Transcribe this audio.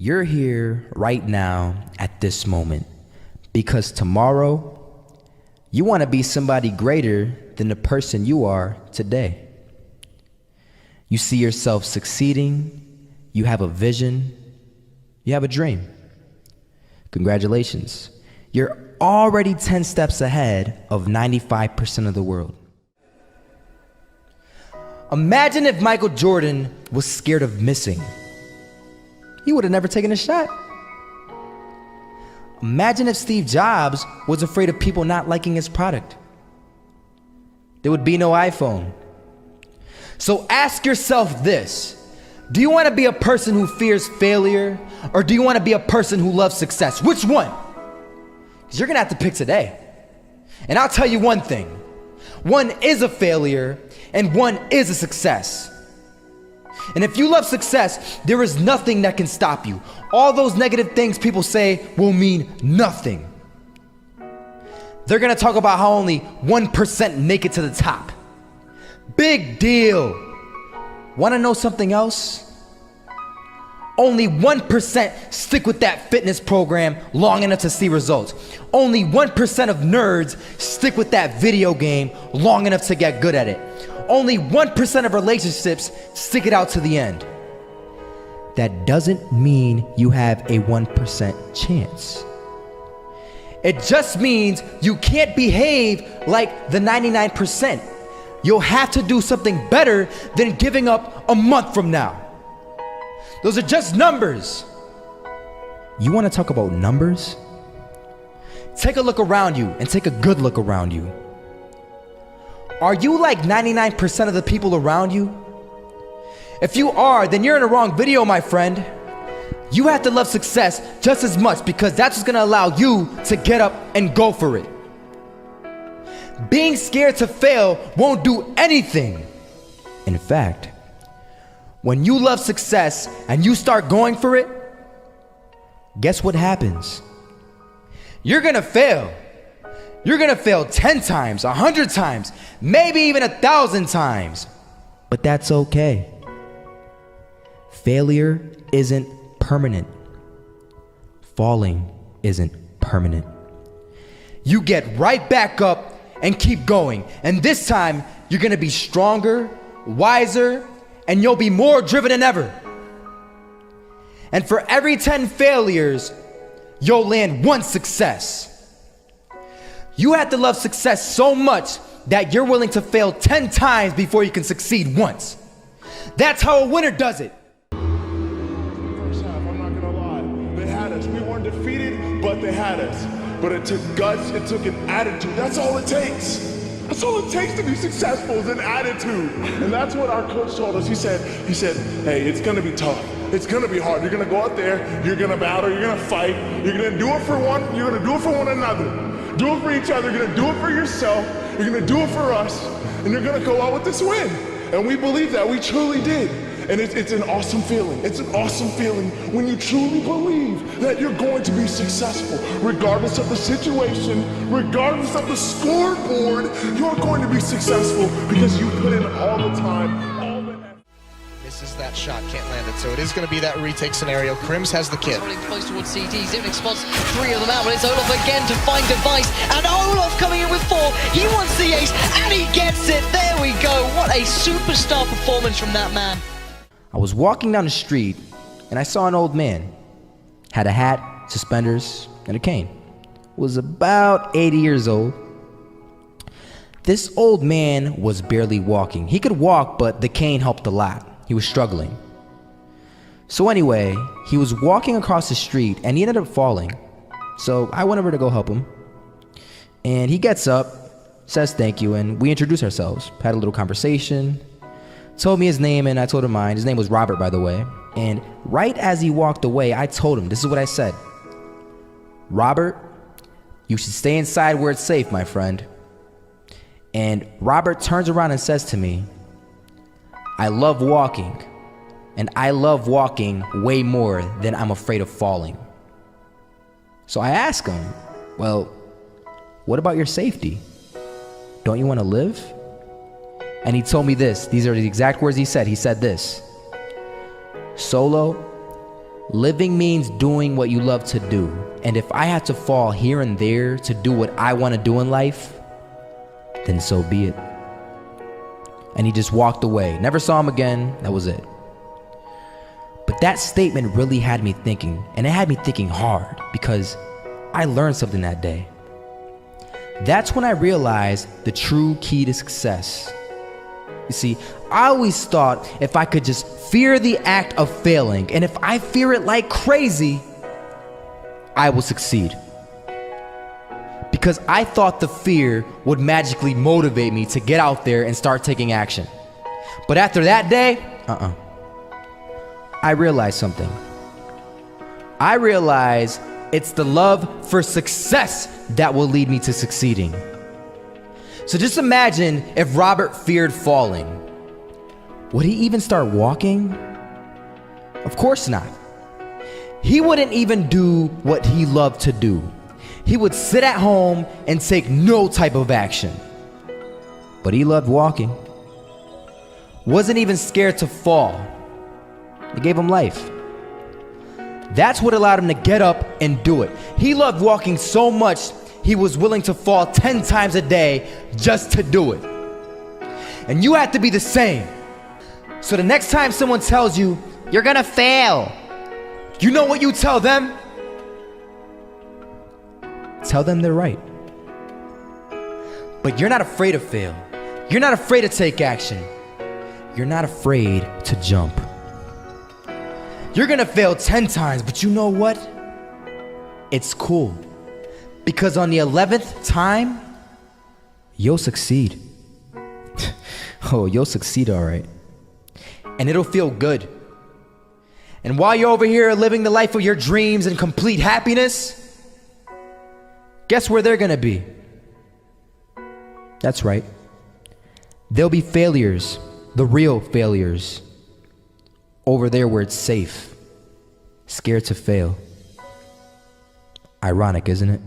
You're here right now at this moment because tomorrow you want to be somebody greater than the person you are today. You see yourself succeeding, you have a vision, you have a dream. Congratulations. You're already 10 steps ahead of 95% of the world. Imagine if Michael Jordan was scared of missing. He would have never taken a shot. Imagine if Steve Jobs was afraid of people not liking his product. There would be no iPhone. So ask yourself this: do you want to be a person who fears failure, or do you want to be a person who loves success? Which one? Because you're going to have to pick today. And I'll tell you one thing: one is a failure and one is a success. And if you love success, there is nothing that can stop you. All those negative things people say will mean nothing. They're gonna talk about how only 1% make it to the top. Big deal. Wanna know something else? Only 1% stick with that fitness program long enough to see results. Only 1% of nerds stick with that video game long enough to get good at it. Only 1% of relationships stick it out to the end. That doesn't mean you have a 1% chance. It just means you can't behave like the 99%. You'll have to do something better than giving up a month from now. Those are just numbers. You want to talk about numbers? Take a look around you and take a good look around you. Are you like 99% of the people around you? If you are, then you're in the wrong video, my friend. You have to love success just as much, because that's what's gonna allow you to get up and go for it. Being scared to fail won't do anything. In fact, when you love success and you start going for it, guess what happens? You're gonna fail. You're gonna fail 10 times, 100 times, maybe even 1,000 times. But that's okay. Failure isn't permanent. Falling isn't permanent. You get right back up and keep going. And this time, you're gonna be stronger, wiser, and you'll be more driven than ever. And for every 10 failures, you'll land one success. You have to love success so much that you're willing to fail 10 times before you can succeed once. That's how a winner does it. First half, I'm not gonna lie, they had us. We weren't defeated, but they had us. But it took guts, it took an attitude. That's all it takes. That's all it takes to be successful, is an attitude. And that's what our coach told us. He said, hey, it's gonna be tough. It's gonna be hard. You're gonna go out there, you're gonna battle, you're gonna fight, you're gonna do it for one, you're gonna do it for one another. Do it for each other, you're gonna do it for yourself, you're gonna do it for us, and you're gonna go out with this win. And we believe that, we truly did. And it's an awesome feeling. It's an awesome feeling when you truly believe that you're going to be successful. Regardless of the situation, regardless of the scoreboard, you're going to be successful because you put in all the time, all the effort. Misses that shot, can't land it, so it is going to be that retake scenario. Crims has the kid. Running close towards CT, Zivnik spots 3 of them out, but it's Olaf again to find Device, and Olaf coming in with 4, he wants the ace, and he gets it, there we go, what a superstar performance from that man. I was walking down the street and I saw an old man. Had a hat, suspenders, and a cane. Was about 80 years old. This old man was barely walking. He could walk, but the cane helped a lot. He was struggling. So anyway, he was walking across the street and he ended up falling. So I went over to go help him. And he gets up, says thank you, and we introduced ourselves. Had a little conversation. Told me his name and I told him mine. His name was Robert, by the way. And right as he walked away, I told him, this is what I said: Robert, you should stay inside where it's safe, my friend. And Robert turns around and says to me, I love walking, and I love walking way more than I'm afraid of falling. So I asked him, well, what about your safety? Don't you want to live? And he told me this. These are the exact words he said. He said this: Solo, Living means doing what you love to do. And if I have to fall here and there to do what I want to do in life, then so be it. And he just walked away. Never saw him again. That was it. But that statement really had me thinking, and it had me thinking hard, because I learned something that day. That's when I realized the true key to success. You see, I always thought if I could just fear the act of failing, and if I fear it like crazy, I will succeed. Because I thought the fear would magically motivate me to get out there and start taking action. But after that day, I realized something. I realized it's the love for success that will lead me to succeeding. So just imagine if Robert feared falling. Would he even start walking? Of course not. He wouldn't even do what he loved to do. He would sit at home and take no type of action. But he loved walking. Wasn't even scared to fall. It gave him life. That's what allowed him to get up and do it. He loved walking so much, he was willing to fall 10 times a day just to do it. And you have to be the same. So the next time someone tells you, you're gonna fail, you know what you tell them? Tell them they're right. But you're not afraid to fail. You're not afraid to take action. You're not afraid to jump. You're gonna fail 10 times, but you know what? It's cool. Because on the 11th time, you'll succeed. Oh, you'll succeed, all right. And it'll feel good. And while you're over here living the life of your dreams and complete happiness, guess where they're gonna be? That's right. They'll be failures, the real failures. Over there where it's safe, scared to fail. Ironic, isn't it?